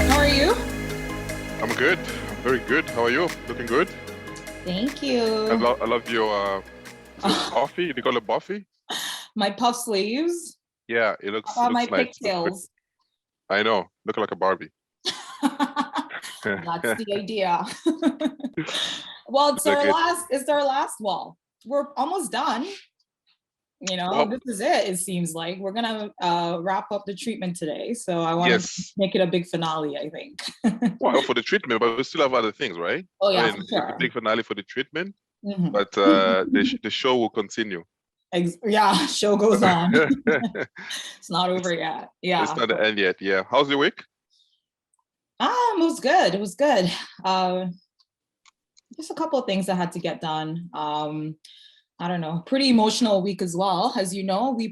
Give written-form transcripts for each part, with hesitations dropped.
How are you? I'm good. I'm very good. How are you? Looking good. Thank I you. love I love your is it Buffy? They call it Buffy? My puff sleeves. Yeah, it How looks about my nice. Looks good. pigtails? I know. Looking like a Barbie. That's the idea. Well, it's Like our it. last wall. We're almost done. Well, This is it seems like. We're gonna wrap up the treatment today. So I want to yes. make it a big finale, I think. Well, for the treatment, but we still have other things, right? Oh I yeah, mean, for it's a sure. big finale for the treatment, Mhm. but the show will continue. Yeah, show goes on. It's not over it's yet. it's Yeah. not the end yet. Yeah. How's your week? It was good. It was good. Just a couple of things that had to get done. I don't know, pretty emotional week as well. As you know, we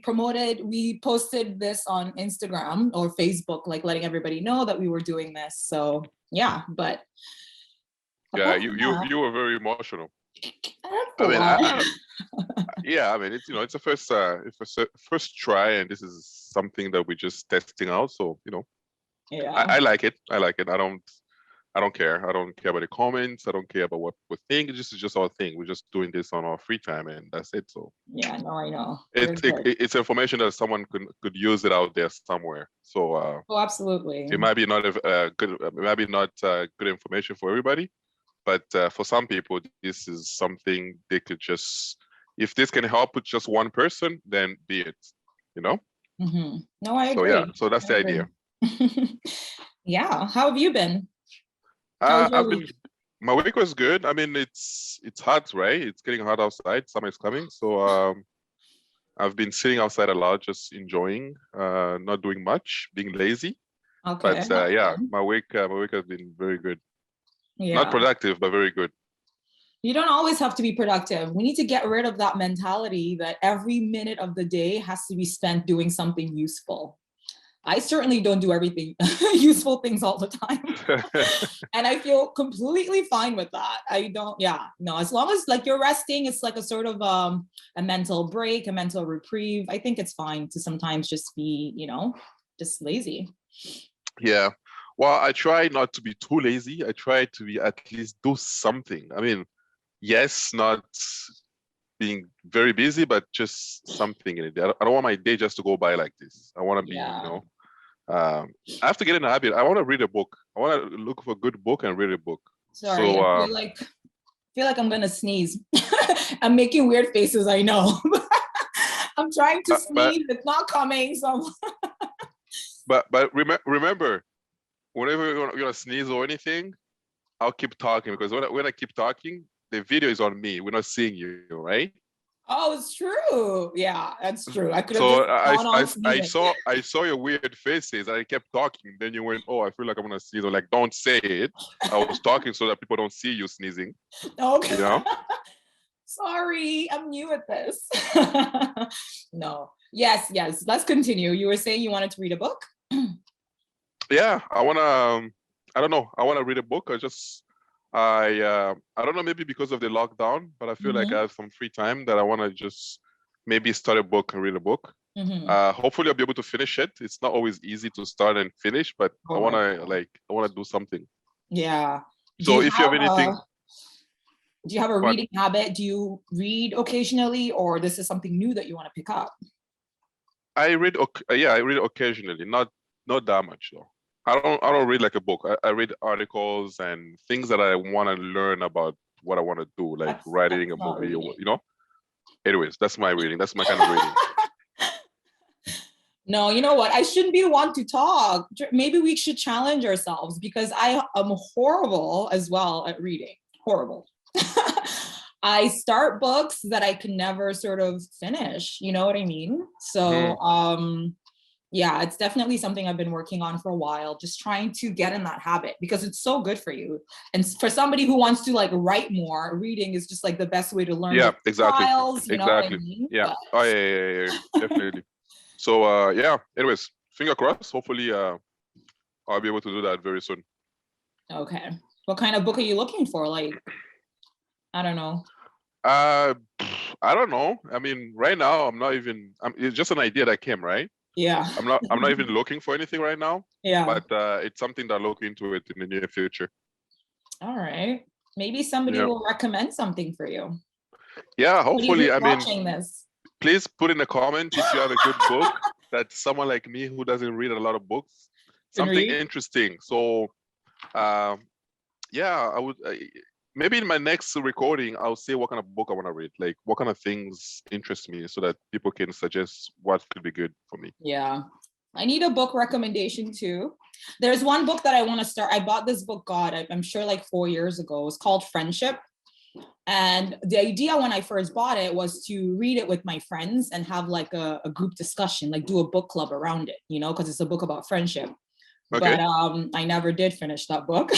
posted this on Instagram or Facebook, like letting everybody know that we were doing this. So yeah, but Yeah, apart you from you that, you were very emotional. that's I a mean, lot. yeah, I mean, it's a first try, and this is something that we're just testing out. So Yeah. I like it. I like it. I don't care. I don't care about the comments. I don't care about what we think. This is just our thing. We're just doing this on our free time, and that's it. So Yeah, no, I know. You're it's it, good. it's information that someone could use it out there somewhere. So Oh, absolutely. it might be not good. It might be not good information for everybody, but for some people, this is something they could just. If this can help with just one person, then be it. You know. No, I So yeah. agree. So that's I the agree. idea. Yeah. How have you been? How was your I've been. week? My week was good. I mean, it's hot, right? It's getting hot outside. Summer is coming, so I've been sitting outside a lot, just enjoying, not doing much, being lazy. Okay, But that's yeah, good. my week has been very good. Not Yeah. productive, but very good. You don't always have to be productive. We need to get rid of that mentality that every minute of the day has to be spent doing something useful. I certainly don't do everything useful things all the time. And I feel completely fine with that. I don't, yeah, no, as long as like you're resting, it's like a sort of a mental break, a mental reprieve. I think it's fine to sometimes just be, just lazy. Yeah. Well, I try not to be too lazy. I try to be at least do something. I mean, yes, not being very busy, but just something in it. I don't want my day just to go by like this. I want to be, Yeah. I have to get in the habit. I want to read a book. I want to look for a good book and read a book. Sorry, So, I feel like I'm gonna sneeze. I'm making weird faces, I know. I'm trying to but sneeze, it's not coming. So remember, whenever you're gonna sneeze or anything, I'll keep talking because when I keep talking, the video is on me. We're not seeing you, right? oh, it's true. Yeah, that's true. I could have So just gone on sneezing. I saw your weird faces. I kept talking. Then you went, "Oh, I feel like I'm gonna sneeze." I'm like, "Don't say it." I was talking so that people don't see you sneezing. Okay. You know? Sorry, I'm new at this. No. Yes, yes. Let's continue. You were saying you wanted to read a book? Yeah, I wanna. I don't know. I wanna read a book. I don't know. Maybe because of the lockdown, but I feel like I have some free time that I wanna just maybe start a book and read a book. Hopefully I'll be able to finish it. It's not always easy to start and finish, but Oh my God. I wanna do something. Yeah. Do So you if you have anything, a what reading habit? Do you read occasionally, or this is something new that you want to pick up? I read, yeah, I read occasionally, not that much though. I don't read like a book. I read articles and things that I want to learn about what I want to do, like That's writing a not movie or reading. Anyways, that's my reading. That's my kind of reading. No, you know what? I shouldn't be the one to talk. Maybe we should challenge ourselves because I am horrible as well at reading. Horrible. I start books that I can never sort of finish. You know what I mean? So, yeah, it's definitely something I've been working on for a while, just trying to get in that habit because it's so good for you. And for somebody who wants to like write more, reading is just like the best way to learn Yeah, the exactly. styles, you know what I Exactly. mean? Yeah. But Oh, yeah, definitely. So, yeah, anyways, finger crossed. Hopefully, I'll be able to do that very soon. Okay. What kind of book are you looking for? Like, I don't know. I don't know. I mean, right now, it's just an idea that came, right? Yeah. I'm not even looking for anything right now. Yeah. But it's something that I'll look into it in the near future. All right. Maybe somebody will recommend something for you. Yeah, hopefully. I mean, watching this, please put in a comment if you have a good book that someone like me who doesn't read a lot of books, something interesting. So, yeah, I would. Maybe in my next recording, I'll say what kind of book I want to read, like what kind of things interest me, so that people can suggest what could be good for me. Yeah, I need a book recommendation too. There's one book that I want to start. I bought this book, I'm sure like 4 years ago. It's called Friendship. And the idea when I first bought it was to read it with my friends and have like a group discussion, like do a book club around it, you know, because it's a book about friendship. Okay. But I never did finish that book.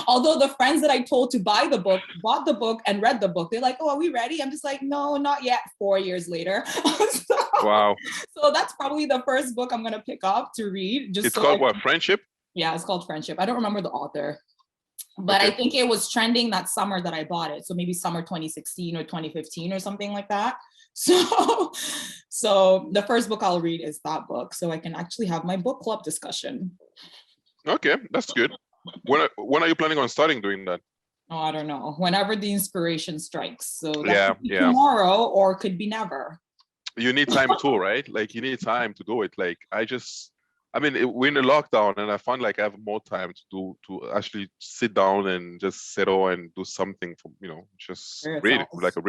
Although the friends that I told to buy the book, bought the book and read the book. They're like, oh, are we ready? I'm just like, no, not yet, 4 years later. Wow. So that's probably the first book I'm going to pick up to read. It's called what, Friendship? Yeah, it's called Friendship. I don't remember the author. But I think it was trending that summer that I bought it. So maybe summer 2016 or 2015 or something like that. So the first book I'll read is that book, so I can actually have my book club discussion. Okay, that's good. When are you planning on starting doing that? Oh, I don't know. Whenever the inspiration strikes. So that yeah, could be tomorrow or could be never. You need time too, right? Like you need time to do it. Like we're in the lockdown, and I found like I have more time to actually sit down and just settle and do something for, just read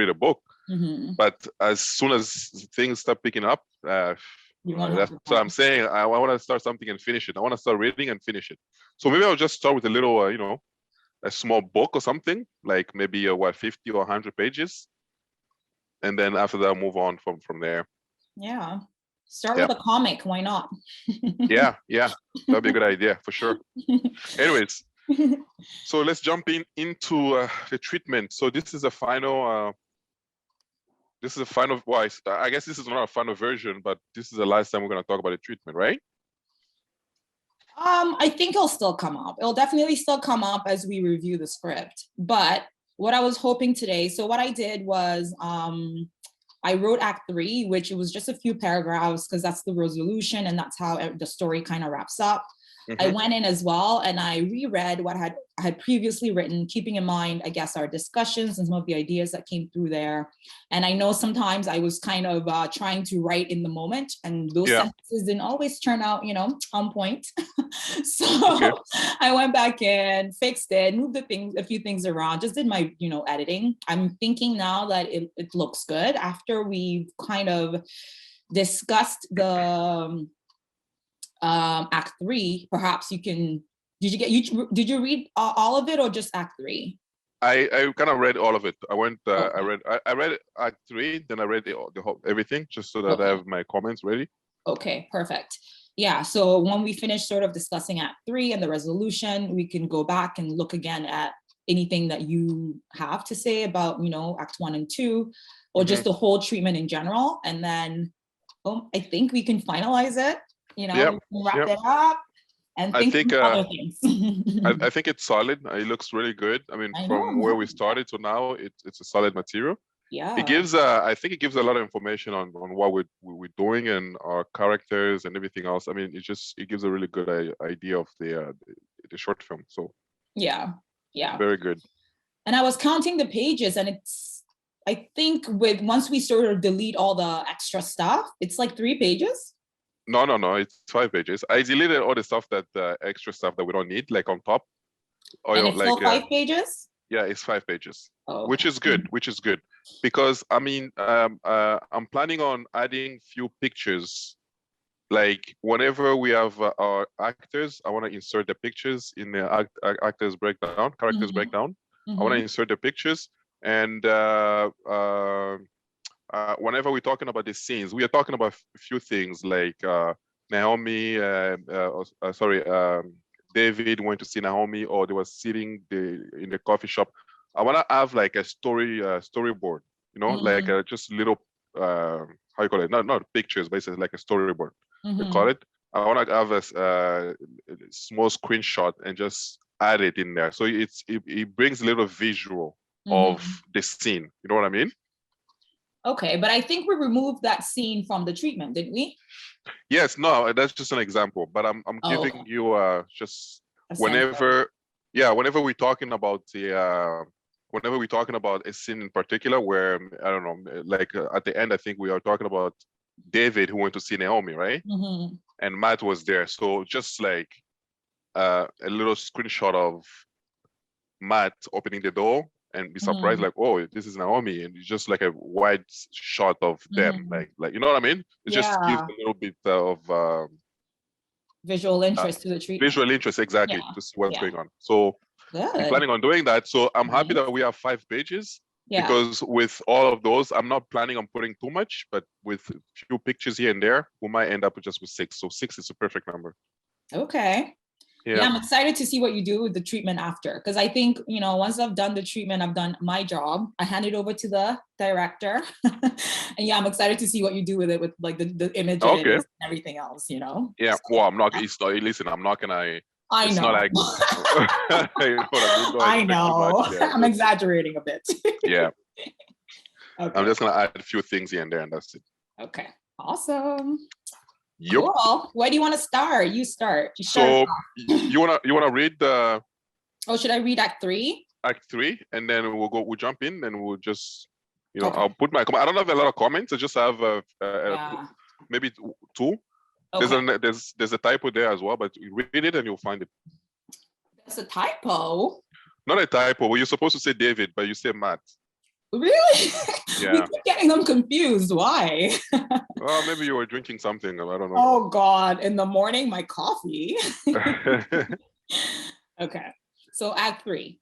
a book. Mm-hmm. But as soon as things start picking up, that's what I'm saying. I want to start something and finish it. I want to start reading and finish it. So maybe I'll just start with a little, a small book or something, like maybe 50 or 100 pages, and then after that, I'll move on from there. Yeah. Start with a comic, why not? yeah, that'd be a good idea for sure. Anyways, so let's jump into the treatment. So this is a final. Well, I guess this is not a final version, but this is the last time we're going to talk about the treatment, right? I think it'll still come up. It'll definitely still come up as we review the script. But what I was hoping today, so what I did was I wrote Act 3, which it was just a few paragraphs because that's the resolution and that's how the story kind of wraps up. Mm-hmm. I went in as well and I reread what I had previously written, keeping in mind, I guess, our discussions and some of the ideas that came through there. And I know sometimes I was kind of trying to write in the moment, and those sentences didn't always turn out, on point. So I went back in, fixed it, moved a few things around, just did my, editing. I'm thinking now that it looks good after we've kind of discussed the Act 3. Perhaps you can. Did you read all of it or just Act 3? I kind of read all of it. I went. I read Act 3, then I read the whole everything just so that I have my comments ready. Okay, perfect. Yeah. So when we finish sort of discussing Act 3 and the resolution, we can go back and look again at anything that you have to say about Act 1 and 2, or just the whole treatment in general, and then I think we can finalize it. Wrap it up and think of other things. I think it's solid. It looks really good. I mean, from where we started to now, it's a solid material. Yeah. It gives I think it gives a lot of information on what we're doing and our characters and everything else. I mean, it gives a really good idea of the short film. So yeah, very good. And I was counting the pages, and I think once we sort of delete all the extra stuff, it's like 3 pages. No, it's 5 pages. I deleted all the stuff extra stuff that we don't need, like on top. And it's still 5 pages? Yeah, it's 5 pages, which is good. Because I mean, I'm planning on adding few pictures. Like whenever we have our actors, I want to insert the pictures in the actors breakdown, characters breakdown. I want to insert the pictures, and whenever we're talking about the scenes, we are talking about a few things like Naomi, David went to see Naomi, or they were sitting in the coffee shop. I want to have like a storyboard, like just little, how you call it? Not pictures, but it's like a storyboard, we call it. I want to have a small screenshot and just add it in there. So it brings a little visual of the scene. You know what I mean? Okay, but I think we removed that scene from the treatment, didn't we? Yes, no, that's just an example, but I'm giving you just whenever we're talking about whenever we're talking about a scene in particular where, I don't know, like at the end, I think we are talking about David who went to see Naomi, right? And Matt was there. So just like a little screenshot of Matt opening the door and be surprised, like, oh, this is Naomi, and it's just like a wide shot of them, like you know what I mean? It just gives a little bit of visual interest to the treatment. Visual interest, exactly, to see what's going on. So I'm planning on doing that. So I'm happy that we have 5 pages. Because with all of those, I'm not planning on putting too much, but with a few pictures here and there, we might end up just with 6. So 6 is a perfect number. Okay. Yeah, I'm excited to see what you do with the treatment after, because I think, you know, once I've done the treatment, I've done my job. I hand it over to the director, and yeah, I'm excited to see what you do with it, with like the images and everything else, you know. Yeah, so, well, I'm not. Listen, I'm not gonna. I know. Not like, you know I know. I'm exaggerating a bit. Yeah. Okay. I'm just gonna add a few things here and there, and that's it. Okay. Awesome. Yep. Cool. Where do you want to start? You start. So you wanna read the? Oh, should I read Act 3? Act 3, and then we'll jump in, and we'll just, you know, I'll put my comment. I don't have a lot of comments. I just have maybe 2. Okay. There's a typo there as well, but you read it and you'll find it. That's a typo? Not a typo. Well, you're supposed to say David, but you say Matt. Really? Yeah. We keep getting them confused. Why? Well, maybe you were drinking something. I don't know. Oh God! In the morning, my coffee. Okay. So Act 3.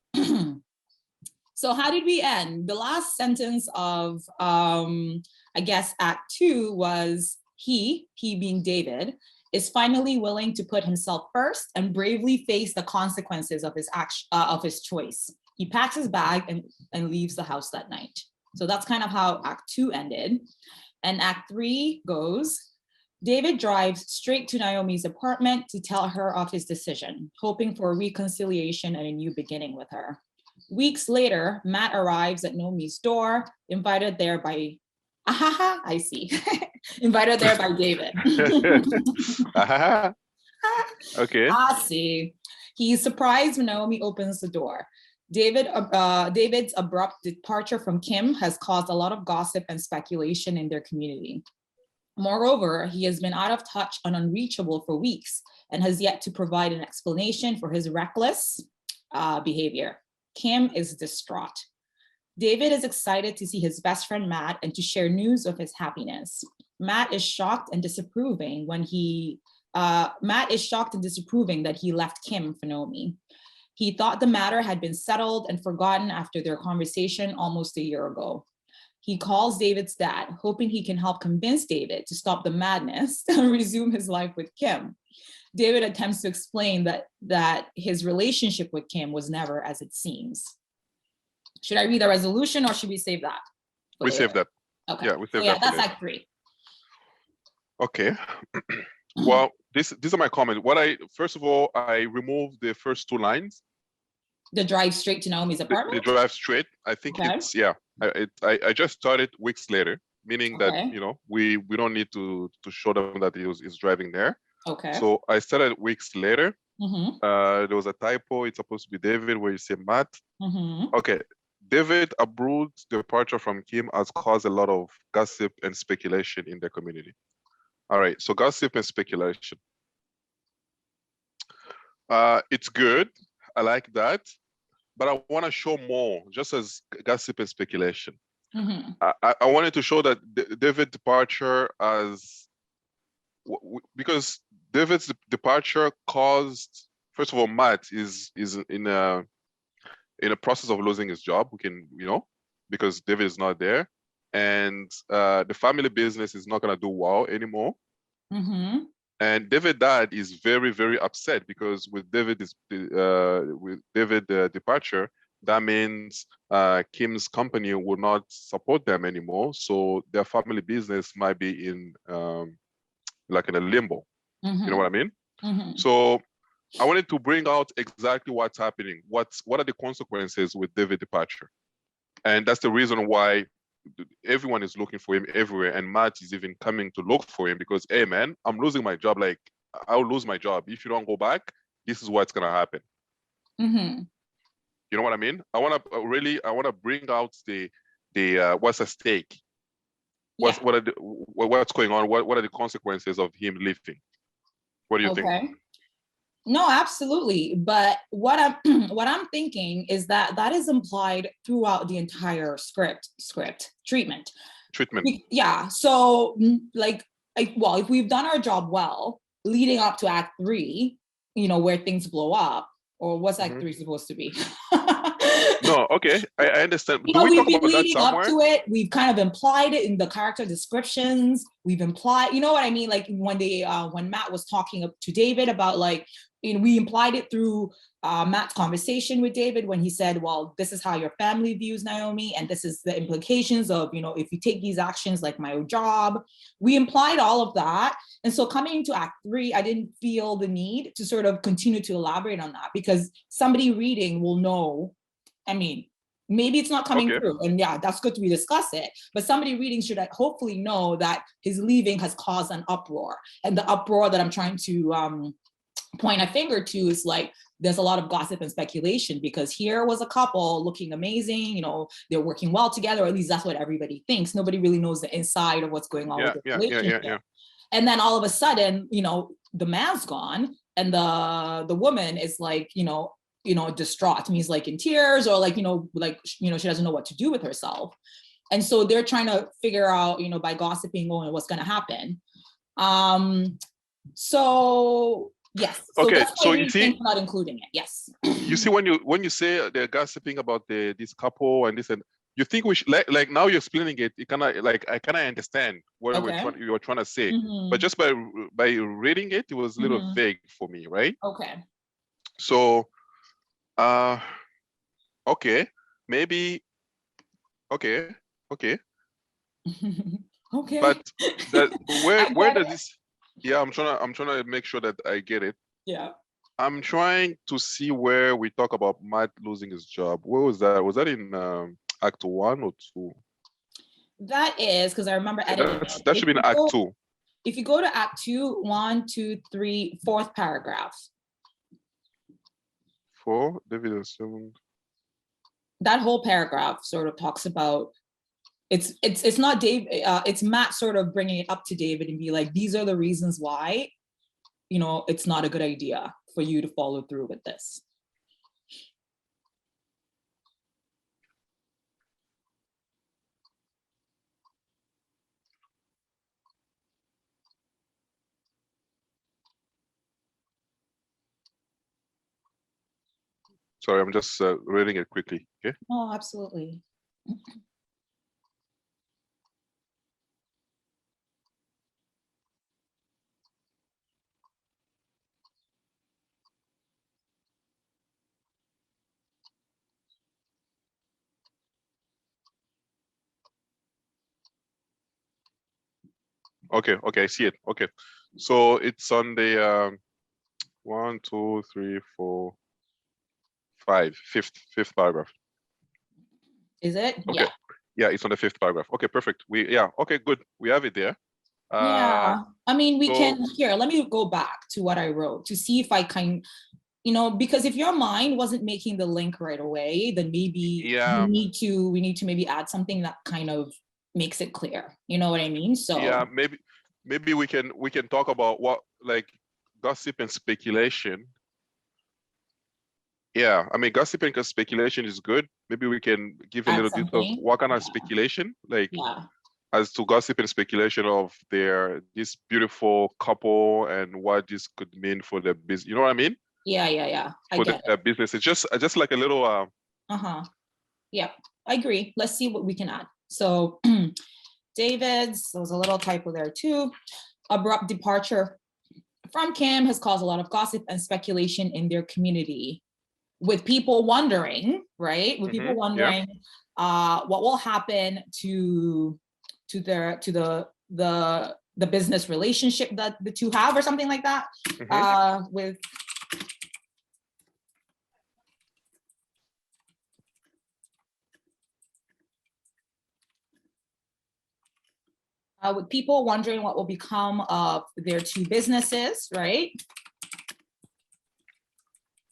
So how did we end? The last sentence of I guess Act 2 was he being David, is finally willing to put himself first and bravely face the consequences of his his choice. He packs his bag and leaves the house that night. So that's kind of how Act 2 ended. And Act 3 goes, David drives straight to Naomi's apartment to tell her of his decision, hoping for a reconciliation and a new beginning with her. Weeks later, Matt arrives at Naomi's door, invited there by I see. Invited there by David. Okay. I see. He's surprised when Naomi opens the door. David's abrupt departure from Kim has caused a lot of gossip and speculation in their community. Moreover, he has been out of touch and unreachable for weeks and has yet to provide an explanation for his reckless behavior. Kim is distraught. David is excited to see his best friend Matt and to share news of his happiness. Matt is shocked and disapproving that he left Kim for Naomi. He thought the matter had been settled and forgotten after their conversation almost a year ago. He calls David's dad, hoping he can help convince David to stop the madness and resume his life with Kim. David attempts to explain that his relationship with Kim was never as it seems. Should I read the resolution or should we save that? We save that. Okay. Yeah, we save that. That's Act 3. Okay. Well, these are my comments. First of all, I removed the first 2 lines. The drive straight to Naomi's apartment? The drive straight. I think it's, yeah. I just started weeks later, meaning that, you know, we don't need to show them that he's driving there. Okay. So I started weeks later. There was a typo. It's supposed to be David where you say Matt. Okay. David abrupt departure from Kim has caused a lot of gossip and speculation in the community. All right, so gossip and speculation. It's good. I like that. But I want to show more, just as gossip and speculation. I wanted to show that David's departure because David's departure caused, first of all, Matt is in a process of losing his job. Because David is not there, and the family business is not gonna do well anymore. And David's dad is very, very upset because with David's departure, that means Kim's company will not support them anymore. So their family business might be in like in a limbo. You know what I mean? Mhm. So I wanted to bring out exactly what's happening. What are the consequences with David departure? And that's the reason why everyone is looking for him everywhere. And Matt is even coming to look for him because, hey man, I'm losing my job. Like, I'll lose my job. If you don't go back, this is what's gonna happen. Mhm. You know what I mean? I wanna bring out the what's at stake. Yeah. What's going on? What are the consequences of him leaving? What do you think? Okay. No, absolutely. But what I'm what I'm thinking is that that is implied throughout the entire script treatment. Treatment. Yeah. So like, well, if we've done our job well, leading up to Act 3, where things blow up, or what's Act 3 supposed to be? No, okay, I understand. Do we We've talk been about that leading up somewhere? to it. We've kind of implied it in the character descriptions. We've implied, you know what I mean? Like when Matt was talking to David about like, we implied it through Matt's conversation with David when he said, well, this is how your family views Naomi, and this is the implications of, if you take these actions like my job. We implied all of that. And so coming into Act 3, I didn't feel the need to sort of continue to elaborate on that because somebody reading will know. I mean, maybe it's not coming through, and yeah, that's good to discuss it. But somebody reading should hopefully know that his leaving has caused an uproar, and the uproar that I'm trying to point a finger to is like there's a lot of gossip and speculation because here was a couple looking amazing, they're working well together, or at least that's what everybody thinks. Nobody really knows the inside of what's going on with the relationship. Yeah. And then all of a sudden, the man's gone, and the woman is like, distraught. And he's like in tears, or like, she doesn't know what to do with herself. And so they're trying to figure out, by gossiping, what's going to happen. So yes. So Okay, that's so why I you really see, think not including it. Yes. you see when you say they're gossiping about this couple and this, and you think we should like now you're explaining it, it kind of like I kind of understand what Okay. you were trying to say, but Mhm. just by reading it, it was a little Mhm. vague for me, right? Okay. So okay, maybe okay, okay, Okay. but that I where get does it. this? Yeah, I'm trying to make sure that I get it. Yeah. I'm trying to see where we talk about Matt losing his job. Where was that? Was that in Act 1 or 2? That is because I remember Yeah, editing that it. should be in Act 2. If you go to Act 2, 1, 2, 3, fourth paragraph, 4, David and 7. that whole paragraph sort of talks about it's not Dave, it's Matt sort of bringing it up to David and be like, these are the reasons why, it's not a good idea for you to follow through with this. Sorry, I'm just reading it quickly. Okay. Oh, absolutely. Okay. Okay. I see it. Okay. So it's on the 1, 2, 3, 4, 5, fifth paragraph. Is it? Okay. Yeah. Yeah, it's on the 5th paragraph. Okay, perfect. Okay, good. We have it there. Yeah. I mean, we So can, here, let me go back to what I wrote to see if I can, because if your mind wasn't making the link right away, then maybe yeah, we need to maybe add something that kind of makes it clear. You know what I mean? So maybe we can talk about what like gossip and speculation. Yeah, I mean, gossip and speculation is good. Maybe we can give a add little bit of something. what kind of Yeah. speculation, like Yeah. as to gossip and speculation of this beautiful couple and what this could mean for their business. You know what I mean? Yeah. I For get their it. business. It's just like a little Uh-huh. Yeah, I agree. Let's see what we can add. So David's, there was a little typo there too. Abrupt departure from Kim has caused a lot of gossip and speculation in their community, with people wondering, right? With people yeah. wondering what will happen to the the business relationship that the two have or something like that. With people wondering what will become of their two businesses, right?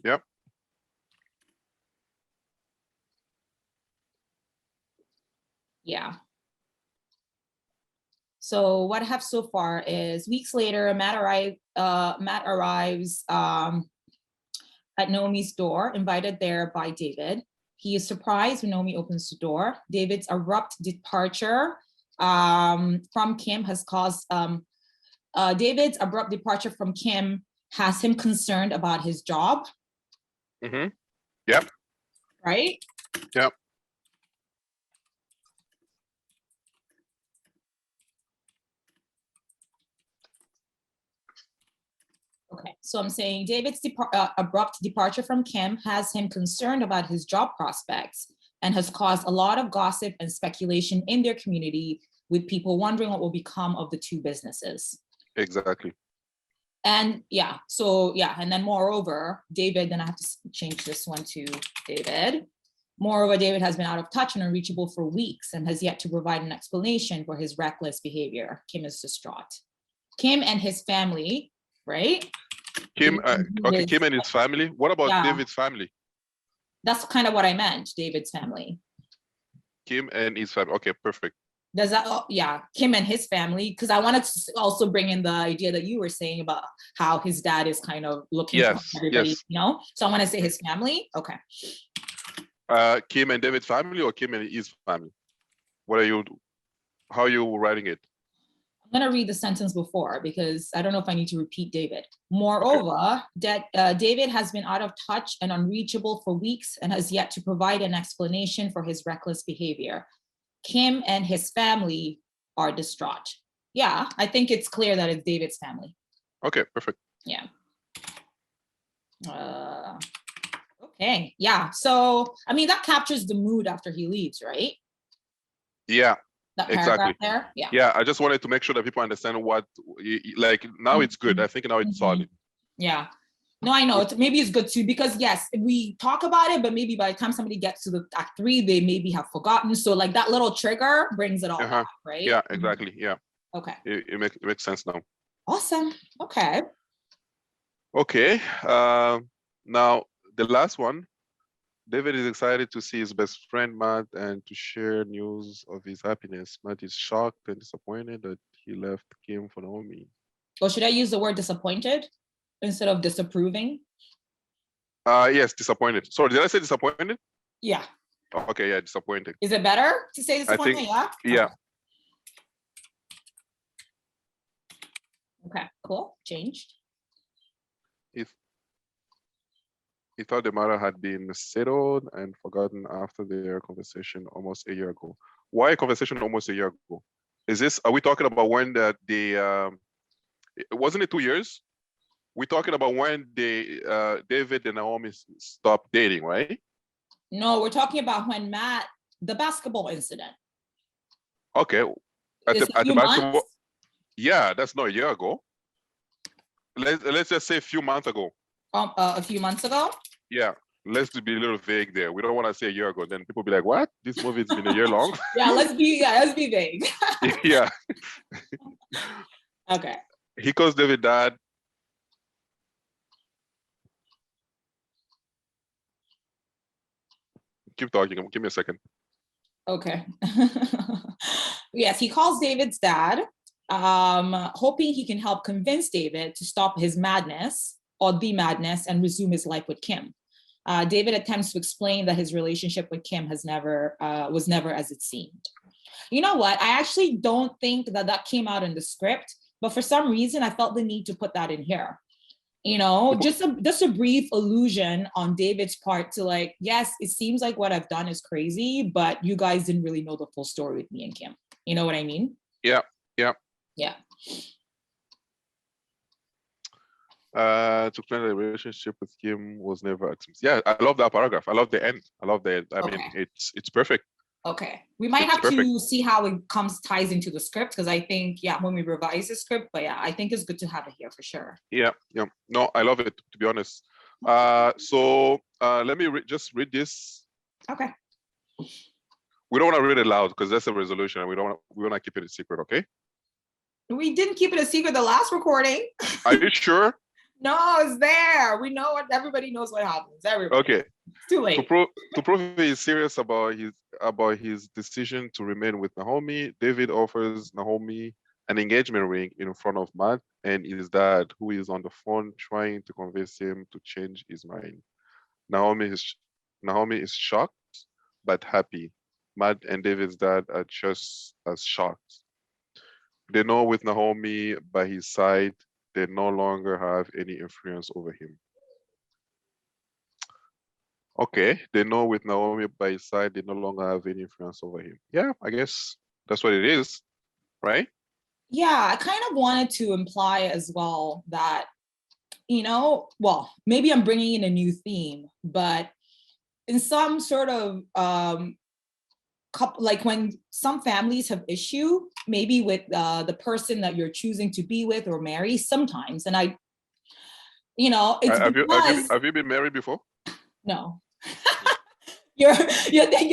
Yep. Yeah. So what I have so far is weeks later, Matt arrives at Naomi's door, invited there by David. He is surprised when Naomi opens the door. David's abrupt departure from Kim has caused, David's abrupt departure from Kim has him concerned about his job. Yep. Right? Yep. Okay, so I'm saying David's abrupt departure from Kim has him concerned about his job prospects and has caused a lot of gossip and speculation in their community, with people wondering what will become of the two businesses. Exactly. And yeah, so yeah, and then moreover, David, then I have to change this one to David. Moreover, David has been out of touch and unreachable for weeks and has yet to provide an explanation for his reckless behavior. Kim is distraught. Kim and his family, right? Kim, okay, Kim and his family. What about David's family? That's kind of what I meant, David's family. Kim and his family. Okay, perfect. Does that, yeah, Kim and his family, because I wanted to also bring in the idea that you were saying about how his dad is kind of looking for everybody, you know? So I want to say his family. Okay. Kim and David's family or Kim and his family? What are you, how are you writing it? I'm going to read the sentence before because I don't know if I need to repeat David. Moreover, David has been out of touch and unreachable for weeks and has yet to provide an explanation for his reckless behavior. Kim and his family are distraught. Yeah, I think it's clear that it's David's family. Okay, perfect. Yeah. Okay, yeah. So, I mean, that captures the mood after he leaves, right? Yeah. That paragraph there. Yeah. Yeah, I just wanted to make sure that people understand what, like, now it's good. I think now it's solid. Yeah. No, I know. Maybe it's good too, because yes, we talk about it, but maybe by the time somebody gets to the act 3, they maybe have forgotten. So like that little trigger brings it all back, right? Yeah, exactly. Yeah. Okay. It makes sense now. Awesome. Okay. Okay. Now the last one. David is excited to see his best friend Matt and to share news of his happiness. Matt is shocked and disappointed that he left Kim for Naomi. Or should I use the word disappointed instead of disapproving? Yes, disappointed. Sorry, did I say disappointed? Yeah. Okay, yeah, disappointed. Is it better to say disappointed? Yeah. Okay, cool. Changed. He thought the matter had been settled and forgotten after their conversation almost a year ago. Why a conversation almost a year ago? Are we talking about when wasn't it 2 years? We're talking about when David and Naomi stopped dating, right? No, we're talking about when the basketball incident. Okay. At the basketball. Months? Yeah, that's not a year ago. Let's just say a few months ago. A few months ago? Yeah, let's be a little vague there. We don't want to say a year ago. Then people be like, what? This movie's been a year long? Yeah, let's be vague. Yeah. Okay. He calls David dad. Keep talking. Give me a second. Okay. Yes, he calls David's dad, hoping he can help convince David to stop his madness or the madness and resume his life with Kim. David attempts to explain that his relationship with Kim was never as it seemed. You know what? I actually don't think that came out in the script, but for some reason I felt the need to put that in here. You know, just a brief allusion on David's part to like, yes, it seems like what I've done is crazy, but you guys didn't really know the full story with me and Kim. You know what I mean? Yeah. To explain the relationship with Kim was never. Yeah, I love that paragraph. I love the end. I mean, it's perfect. Okay. We might It's have perfect. to see how it ties into the script, because I think, yeah, when we revise the script, but yeah, I think it's good to have it here for sure. Yeah, yeah. No, I love it, to be honest. Let me just read this. Okay. We don't want to read it loud because that's a resolution, and we want to keep it a secret, okay? We didn't keep it a secret the last recording. Are you sure? No, it's there. We know what, everybody knows what happens. Everybody. Okay. It's too late. To prove he's serious about his decision to remain with Naomi, David offers Naomi an engagement ring in front of Matt and his dad, who is on the phone trying to convince him to change his mind. Naomi is shocked but happy. Matt and David's dad are just as shocked. They know with Naomi by his side, they no longer have any influence over him. Okay, they know with Naomi by his side, they no longer have any influence over him. Yeah, I guess that's what it is, right? Yeah, I kind of wanted to imply as well that, well, maybe I'm bringing in a new theme, but in some sort of like when some families have issue, maybe with the person that you're choosing to be with or marry sometimes. And it's because have you been married before? No. you're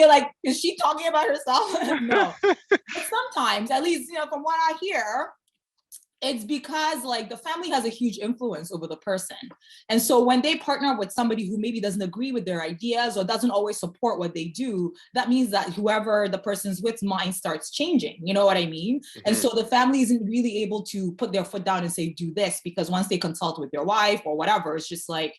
like, is she talking about herself? No. But sometimes, at least, from what I hear, it's because like the family has a huge influence over the person. And so when they partner with somebody who maybe doesn't agree with their ideas or doesn't always support what they do, that means that whoever the person's with mind starts changing. You know what I mean? Mm-hmm. And so the family isn't really able to put their foot down and say, do this, because once they consult with their wife or whatever, it's just like,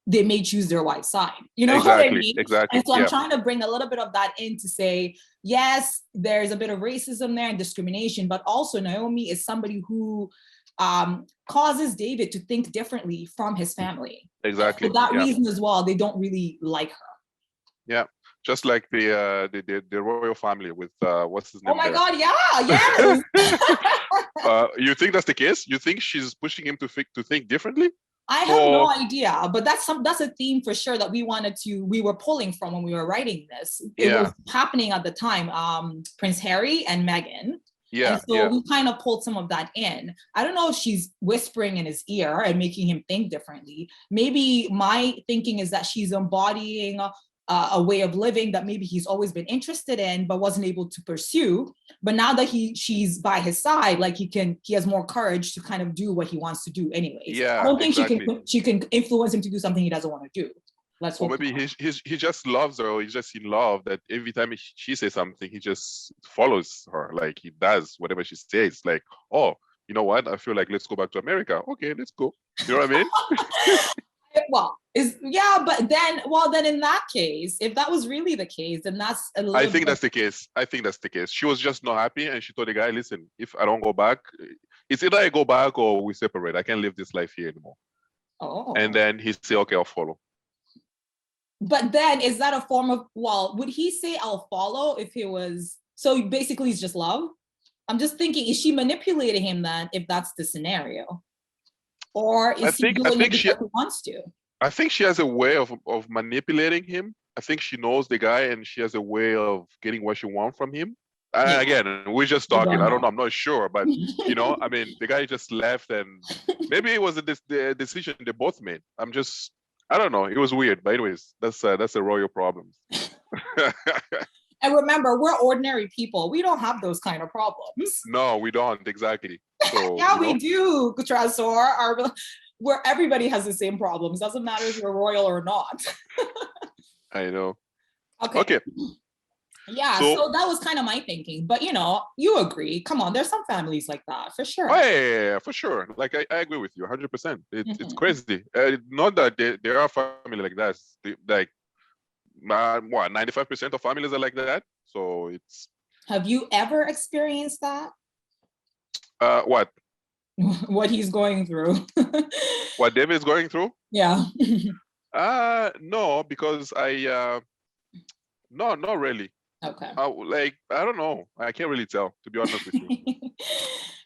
they may choose their wife's side. You know what I mean? Exactly. And so I'm trying to bring a little bit of that in to say, yes, there's a bit of racism there and discrimination, but also Naomi is somebody who causes David to think differently from his family. Exactly. And for that reason as well, they don't really like her. Yeah. Just like the royal family with what's his name? Oh my God! Yeah, yes. You think that's the case? You think she's pushing him to think differently? I have no idea, but that's a theme for sure that we were pulling from when we were writing this. It was happening at the time, Prince Harry and Meghan. Yeah. And so we kind of pulled some of that in. I don't know if she's whispering in his ear and making him think differently. Maybe my thinking is that she's embodying a way of living that maybe he's always been interested in but wasn't able to pursue. But now that she's by his side, like he has more courage to kind of do what he wants to do anyways. Yeah, I don't think she can influence him to do something he doesn't want to do. Let's hope. Or maybe he just loves her, or he's just in love that every time she says something, he just follows her. Like he does whatever she says. Like, oh, you know what? I feel like let's go back to America. Okay, let's go. You know what I mean? Well, but then in that case, if that was really the case, then that's a little. I think that's the case. She was just not happy, and she told the guy, "Listen, if I don't go back, it's either I go back or we separate. I can't live this life here anymore." Oh. And then he said, "Okay, I'll follow." But then, is that a form of? Well, would he say I'll follow if he was? So basically, it's just love. I'm just thinking, is she manipulating him then? If that's the scenario. Or is he doing it because he wants to? I think she has a way of manipulating him. I think she knows the guy and she has a way of getting what she wants from him. Yeah. Again, we're just talking. I don't know. I'm not sure. But, I mean, the guy just left and maybe it was the decision they both made. I don't know. It was weird. But anyways, that's a royal problem. And remember, we're ordinary people. We don't have those kind of problems. No, we don't. Exactly. So, yeah, we do, Trésor. Where everybody has the same problems. Doesn't matter if you're royal or not. I know. Okay. Yeah, so that was kind of my thinking. But, you agree. Come on, there's some families like that, for sure. Oh, yeah, for sure. Like, I agree with you 100%. It's crazy. Not that there are families like that. Like, 95% of families are like that. So it's. Have you ever experienced that? What? What he's going through. What David's going through? Yeah. No, because no, not really. Okay. I don't know. I can't really tell, to be honest with you.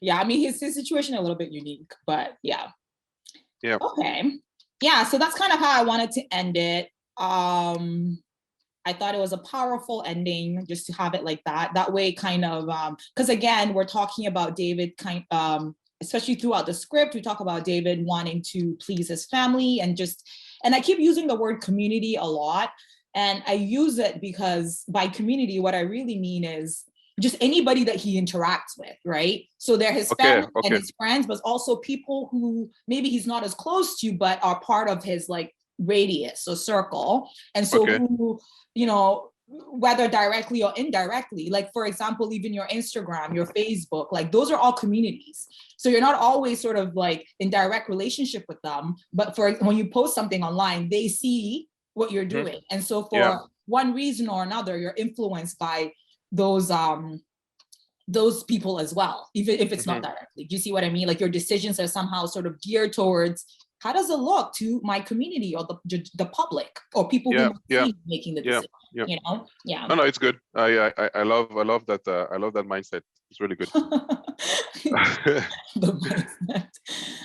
Yeah, I mean, his situation a little bit unique, but yeah. Yeah. Okay. Yeah, so that's kind of how I wanted to end it. I thought it was a powerful ending just to have it like that. That way, kind of, because again, we're talking about David especially throughout the script, we talk about David wanting to please his family and I keep using the word community a lot. And I use it because by community, what I really mean is just anybody that he interacts with, right? So they're his family and his friends, but also people who maybe he's not as close to, but are part of his like radius or circle. And so who, you know, whether directly or indirectly, like for example, even your Instagram, your Facebook, like those are all communities. So you're not always sort of like in direct relationship with them, but for when you post something online, they see what you're doing. And so for one reason or another, you're influenced by those people as well, even if it's not directly. Do you see what I mean? Like your decisions are somehow sort of geared towards how does it look to my community or the public or people who are making the decision. You know, No, it's good. I love that. I love that mindset. It's really good. The mindset.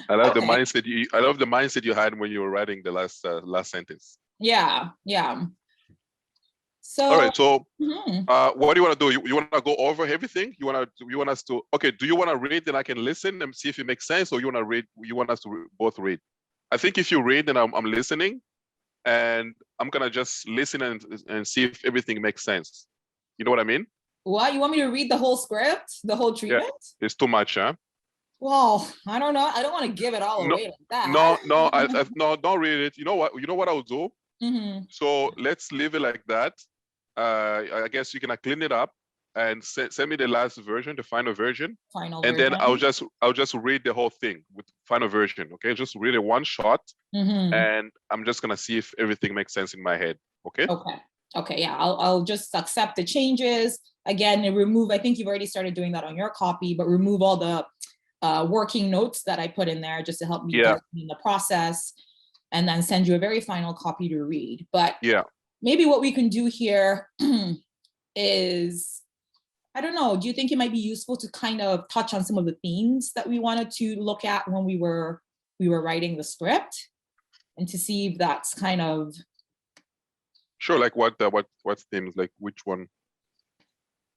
I love the mindset. I love the mindset you had when you were writing the last sentence. Yeah. So all right. So what do you want to do? You want to go over everything? You want us to? Okay. Do you want to read? Then I can listen and see if it makes sense, or you want to read? You want us to both read? I think if you read, then I'm listening, and I'm gonna just listen and see if everything makes sense. You know what I mean? What, you want me to read the whole script, the whole treatment? Yeah, it's too much, huh? Well, I don't know. I don't want to give it all away like that. No, no, don't read it. You know what? You know what I'll do? So let's leave it like that. I guess you can clean it up and send me the last version, the final version. Then I'll just read the whole thing with final version. Okay, just read it one shot, and I'm just gonna see if everything makes sense in my head. Okay. Okay. Yeah, I'll just accept the changes again and remove. I think you've already started doing that on your copy, but remove all the working notes that I put in there just to help me in the process, and then send you a very final copy to read. But maybe what we can do here is, I don't know, do you think it might be useful to kind of touch on some of the themes that we wanted to look at when we were writing the script, and to see if that's kind of... Sure, like what themes, like which one?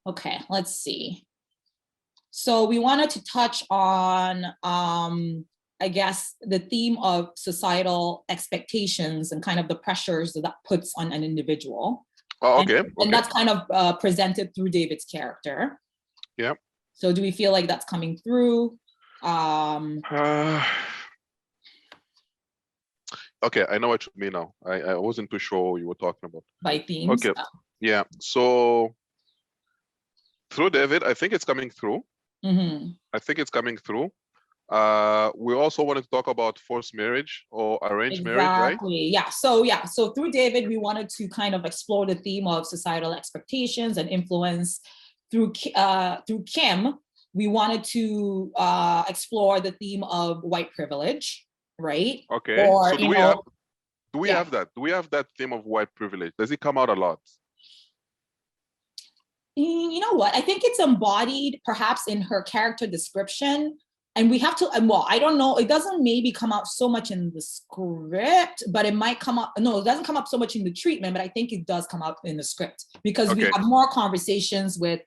Okay, let's see. So we wanted to touch on, I guess, the theme of societal expectations and kind of the pressures that puts on an individual. Oh, okay. And that's kind of presented through David's character. Yeah. So do we feel like that's coming through? Okay, I know what you mean now. I wasn't too sure what you were talking about. By themes? Okay. Yeah. So through David, I think it's coming through. I think it's coming through. We also wanted to talk about forced marriage or arranged marriage, right? Exactly. Yeah. So through David, we wanted to kind of explore the theme of societal expectations and influence. Through Kim, we wanted to explore the theme of white privilege, right? Okay. Or, so do we have that? Do we have that theme of white privilege? Does it come out a lot? You know what? I think it's embodied perhaps in her character description. And we have to, well, I don't know, it doesn't maybe come out so much in the script, but it might come up, no, it doesn't come up so much in the treatment, but I think it does come out in the script because we have more conversations with,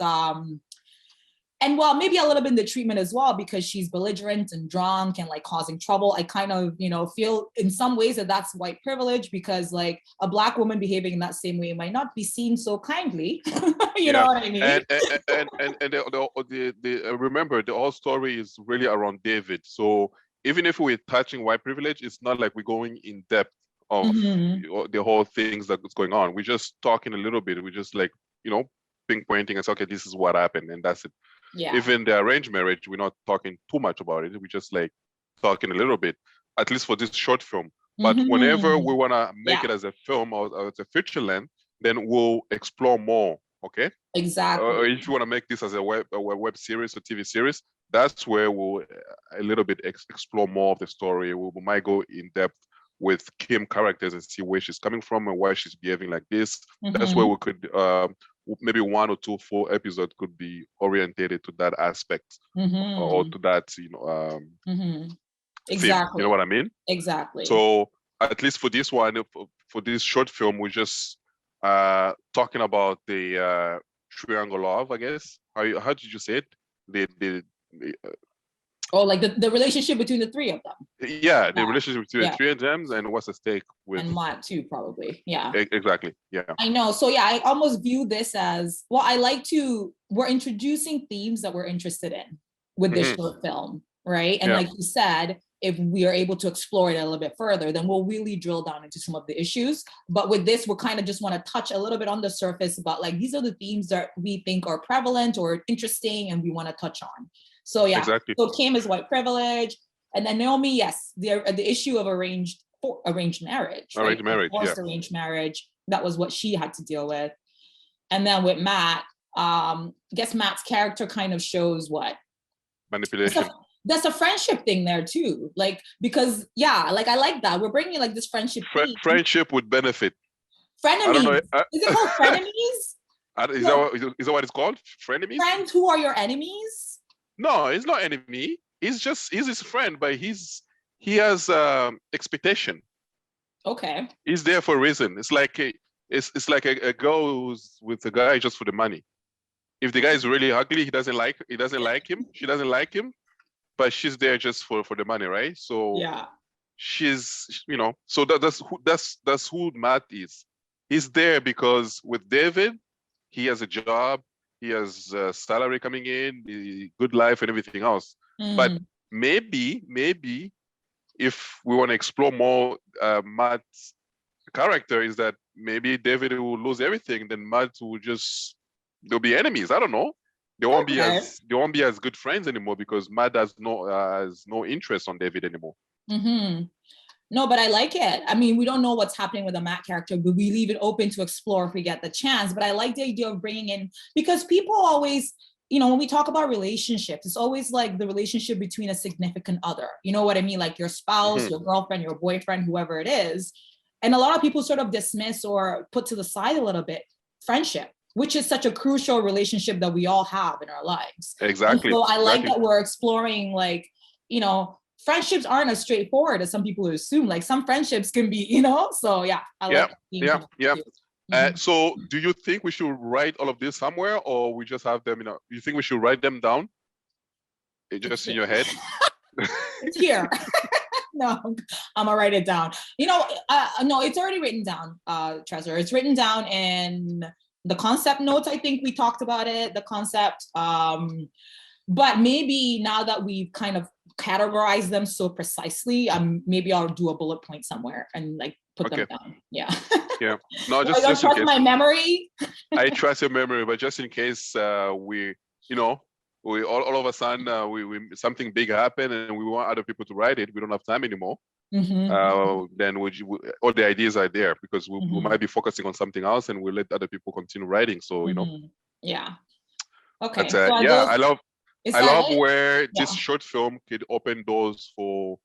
and well, maybe a little bit in the treatment as well, because she's belligerent and drunk and like causing trouble. I kind of, feel in some ways that that's white privilege, because like a Black woman behaving in that same way might not be seen so kindly. You know what I mean? And remember, the whole story is really around David. So even if we're touching white privilege, it's not like we're going in depth of the whole things that's going on. We're just talking a little bit. We're just like, pinpointing and say, okay, this is what happened, and that's it. Yeah. Even the arranged marriage, we're not talking too much about it. We're just like talking a little bit, at least for this short film. But whenever we want to make it as a film or as a feature length, then we'll explore more. Okay. Exactly. Or if you want to make this as a web series or TV series, that's where we'll a little bit explore more of the story. We might go in depth with Kim characters and see where she's coming from and why she's behaving like this. That's where we could maybe 1 or 2 full episodes could be orientated to that aspect or to that exactly. Theme. You know what I mean? Exactly. So at least for this one, for this short film, we just talking about the triangle love, I guess. How did you say it? The Oh, like the relationship between the three of them. yeah, the relationship between the Yeah. three of them, and what's at stake with And Matt too, probably. Yeah. Exactly. Yeah. I know. So yeah, I almost view this as, well, we're introducing themes that we're interested in with this short film, right? And like you said, if we are able to explore it a little bit further, then we'll really drill down into some of the issues. But with this, we're kind of just want to touch a little bit on the surface about like, these are the themes that we think are prevalent or interesting and we want to touch on. So yeah, exactly. So Kim is white privilege. And then Naomi, yes, the issue of arranged marriage. Arranged marriage, forced arranged marriage. That was what she had to deal with. And then with Matt, I guess Matt's character kind of shows what? Manipulation. That's a friendship thing there too. Like, because yeah, like I like that. We're bringing like this friendship friendship would benefit. Frenemies. I don't know. Is it called frenemies? Is that what it's called? Frenemies? Friends who are your enemies? No, it's not enemy. He's his friend, but he has expectation. Okay. He's there for a reason. It's like a girl who's with a guy just for the money. If the guy is really ugly, he doesn't like him. She doesn't like him, but she's there just for the money, right? So yeah, she's so that's who Matt is. He's there because with David, he has a job, he has a salary coming in, the good life and everything else. But maybe if we want to explore more Matt's character, is that maybe David will lose everything, then Matt will they'll be enemies. I don't know. They won't be as good friends anymore because Matt has no interest on David anymore. No, but I like it. I mean, we don't know what's happening with the Matt character, but we leave it open to explore if we get the chance. But I like the idea of bringing in, because people always, when we talk about relationships, it's always like the relationship between a significant other. You know what I mean? Like your spouse, your girlfriend, your boyfriend, whoever it is. And a lot of people sort of dismiss or put to the side a little bit friendship, which is such a crucial relationship that we all have in our lives. Exactly. And so I like that we're exploring, like, friendships aren't as straightforward as some people assume. Like some friendships can be, so yeah. So do you think we should write all of this somewhere, or we just have them, you think we should write them down? Just in your head? It's here. No, I'm gonna write it down. No, it's already written down, Trésor. It's written down in the concept notes. I think we talked about it, the concept. But maybe now that we've kind of categorized them so precisely, maybe I'll do a bullet point somewhere and like put them down. Yeah. Yeah. No, just in case. My memory. I trust your memory, but just in case we all of a sudden we something big happened and we want other people to write it, we don't have time anymore. Then all the ideas are there because we might be focusing on something else and we'll let other people continue writing. So Yeah. Okay. But, I love where this short film could open doors for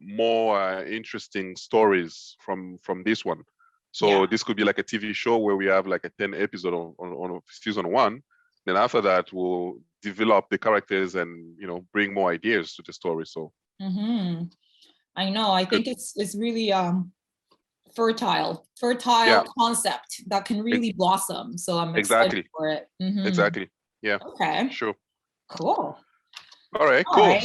more interesting stories from this one. So this could be like a TV show where we have like a 10 episode on season 1. Then after that, we'll develop the characters and bring more ideas to the story. So I know. I think it's really fertile concept that can really blossom. So I'm excited for it. Exactly. Yeah. Okay. Sure. Cool. All right. Cool. Right.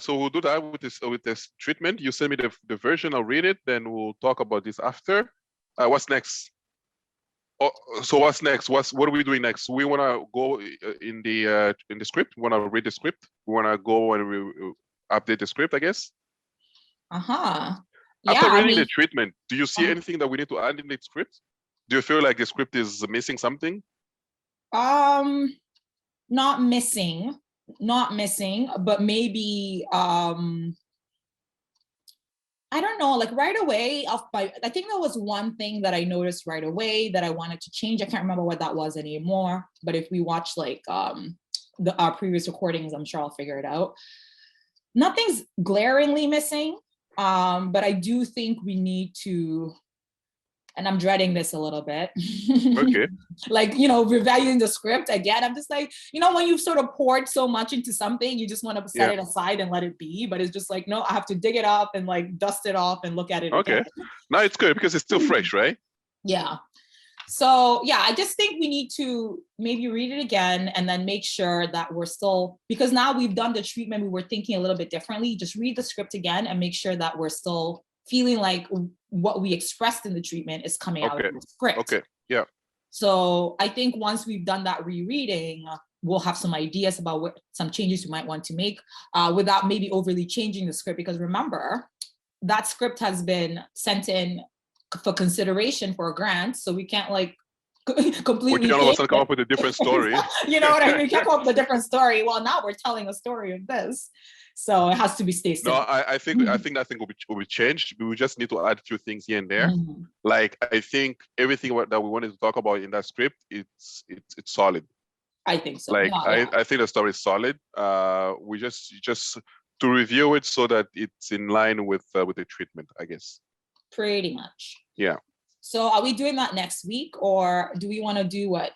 So we'll do that with this treatment. You send me the version. I'll read it. Then we'll talk about this after. What's next? So what's next? What are we doing next? We want to go in the script. We want to read the script. We want to go and update the script, I guess. After reading the treatment, do you see anything that we need to add in the script? Do you feel like the script is missing something? Not missing, but maybe I don't know, like right away I think there was one thing that I noticed right away that I wanted to change. I can't remember what that was anymore, but if we watch like our previous recordings, I'm sure I'll figure it out. Nothing's glaringly missing, but I do think we need to, and I'm dreading this a little bit. Okay. Like, revaluing the script again. I'm just like, when you've sort of poured so much into something, you just want to set it aside and let it be. But it's just like, no, I have to dig it up and like dust it off and look at it. Okay. Again. No, it's good because it's still fresh, right? Yeah. So yeah, I just think we need to maybe read it again and then make sure that we're still, because now we've done the treatment, we were thinking a little bit differently. Just read the script again and make sure that we're still feeling like what we expressed in the treatment is coming out of the script. Okay. Yeah. So I think once we've done that rereading, we'll have some ideas about what some changes we might want to make without maybe overly changing the script. Because remember, that script has been sent in for consideration for a grant, so we can't like completely. We can all of a sudden come up with a different story. You know what I mean? We can't come up with a different story. Well, now we're telling a story of this, so it has to be stay simple. No, I think that thing will be changed. We just need to add a few things here and there. Like I think everything that we wanted to talk about in that script, it's solid. I think so. Like I think the story is solid. We just to review it so that it's in line with the treatment, I guess. Pretty much. Yeah. So are we doing that next week, or do we want to do what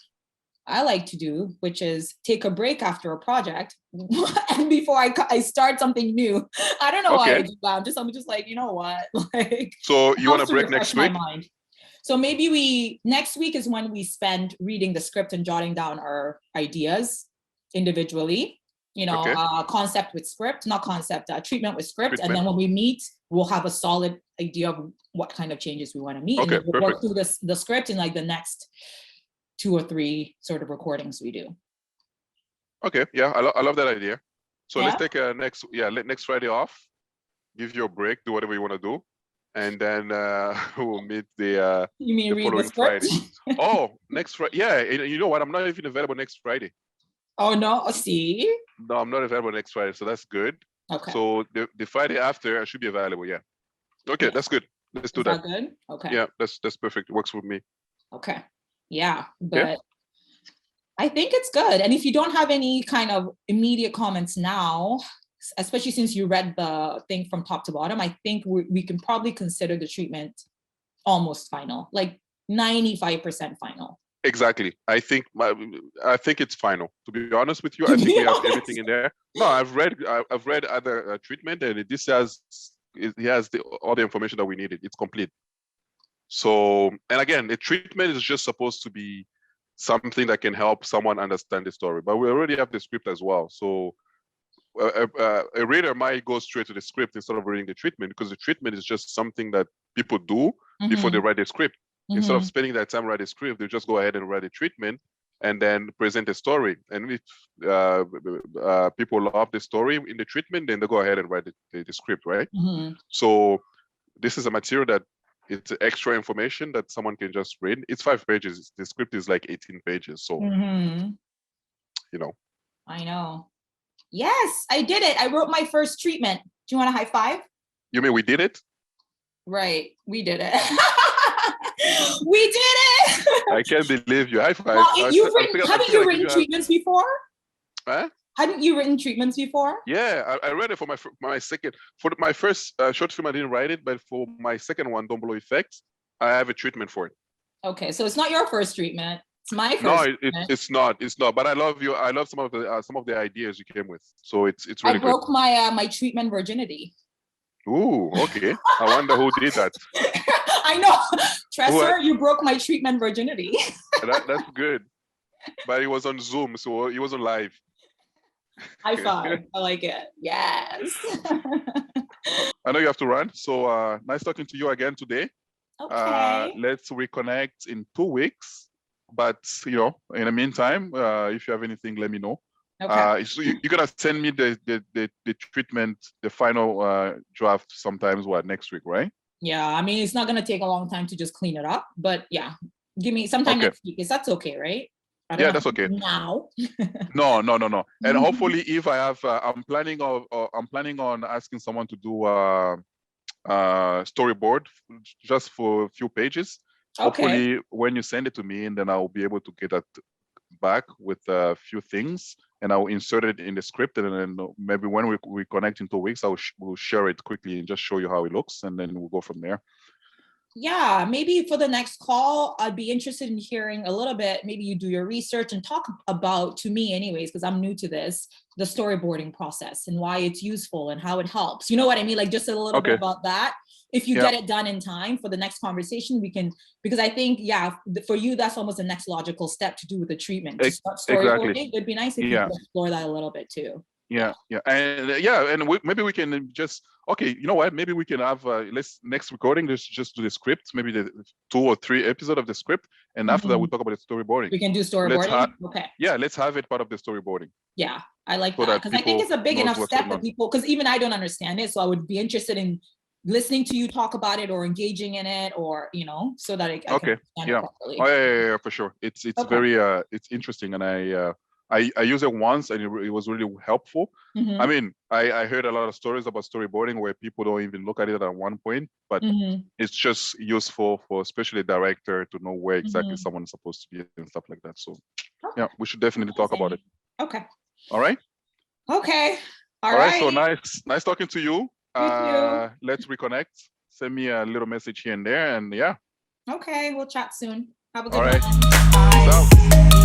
I like to do, which is take a break after a project and before I start something new? I don't know why I do that. I'm just like, you know what? Like, so you want to break next week? My mind. So maybe next week is when we spend reading the script and jotting down our ideas individually. You know, concept with script, not concept, treatment with script. And then when we meet, we'll have a solid idea of what kind of changes we want to meet. Okay, and we'll work through the script in like the next 2 or 3 sort of recordings we do. Okay, yeah, I love that idea. So let's take next Friday off, give you a break, do whatever you want to do. And then we'll meet the following Friday. Oh, next Friday. Yeah, you know what? I'm not even available next Friday. Oh, no, see? No, I'm not available next Friday, so that's good. Okay. So the Friday after, I should be available, yeah. Okay, that's good. Let's do that. Is that good? Okay. Yeah, that's perfect. It works with me. Okay. Yeah, but I think it's good. And if you don't have any kind of immediate comments now, especially since you read the thing from top to bottom, I think we can probably consider the treatment almost final, like 95% final. Exactly. I think it's final. To be honest with you, I think we have everything in there. No, I've read other treatment, and it has all the information that we needed. It's complete. So, and again, the treatment is just supposed to be something that can help someone understand the story. But we already have the script as well. So a reader might go straight to the script instead of reading the treatment, because the treatment is just something that people do before they write the script. Instead of spending that time writing the script, they just go ahead and write a treatment and then present a story. And if people love the story in the treatment, then they go ahead and write the script, right? So this is a material that it's extra information that someone can just read. It's 5 pages. The script is like 18 pages. So, you know. I know. Yes, I did it. I wrote my first treatment. Do you want a high five? You mean we did it? Right, we did it. We did it! I can't believe you. High five. Well, haven't you written treatments before? Huh? Hadn't you written treatments before? Yeah, I read it for my second. For my first short film, I didn't write it, but for my second one, Don't Blow Effects, I have a treatment for it. Okay, so it's not your first treatment. It's my first. No, it's not. It's not. But I love you. I love some of the ideas you came with. So it's really good. I broke my treatment virginity. Ooh, okay. I wonder who did that. I know. Trésor, you broke my treatment virginity. That's good. But it was on Zoom, so it wasn't live. High five. I like it. Yes. I know you have to run. So nice talking to you again today. Okay. Let's reconnect in 2 weeks. But, you know, in the meantime, if you have anything, let me know. Okay. So you're gonna send me the treatment, the final draft sometimes next week, right? Yeah, I mean, it's not gonna take a long time to just clean it up, but yeah, give me sometime next week. Is that's okay, right? Yeah, that's okay. Now. No. And hopefully, if I have, I'm planning on asking someone to do storyboard just for a few pages. Okay. Hopefully, when you send it to me, and then I'll be able to get that back with a few things, and I'll insert it in the script, and then maybe when we connect in 2 weeks, we'll share it quickly and just show you how it looks, and then we'll go from there. Yeah, maybe for the next call, I'd be interested in hearing a little bit. Maybe you do your research and talk about, to me anyways, because I'm new to this, the storyboarding process and why it's useful and how it helps. You know what I mean? Like just a little bit Okay. about that. If you Yeah. get it done in time for the next conversation, we can, because I think, yeah, for you, that's almost the next logical step to do with the treatment. To start Exactly. storyboarding, it'd be nice if you could explore that a little bit too. Yeah, and maybe we can just, okay, you know what? Maybe we can have next recording. Let's just do the script, maybe the 2 or 3 episodes of the script, and after that we talk about the storyboarding. We can do storyboarding. Okay. Yeah, let's have it part of the storyboarding. Yeah, I like So that because I think it's a big knows enough what's step going that on. people, because even I don't understand it, so I would be interested in listening to you talk about it or engaging in it, or you know, so that I can understand it properly. Oh yeah, for sure. It's very it's interesting, and I used it once, and it was really helpful. I mean, I heard a lot of stories about storyboarding where people don't even look at it at one point, but it's just useful for especially a director to know where exactly someone's supposed to be and stuff like that. So yeah, we should definitely talk about it. Okay. All right. Okay. All right. So nice talking to you. You too. Let's reconnect. Send me a little message here and there, and yeah. Okay, we'll chat soon. Have a good one. All right. Bye.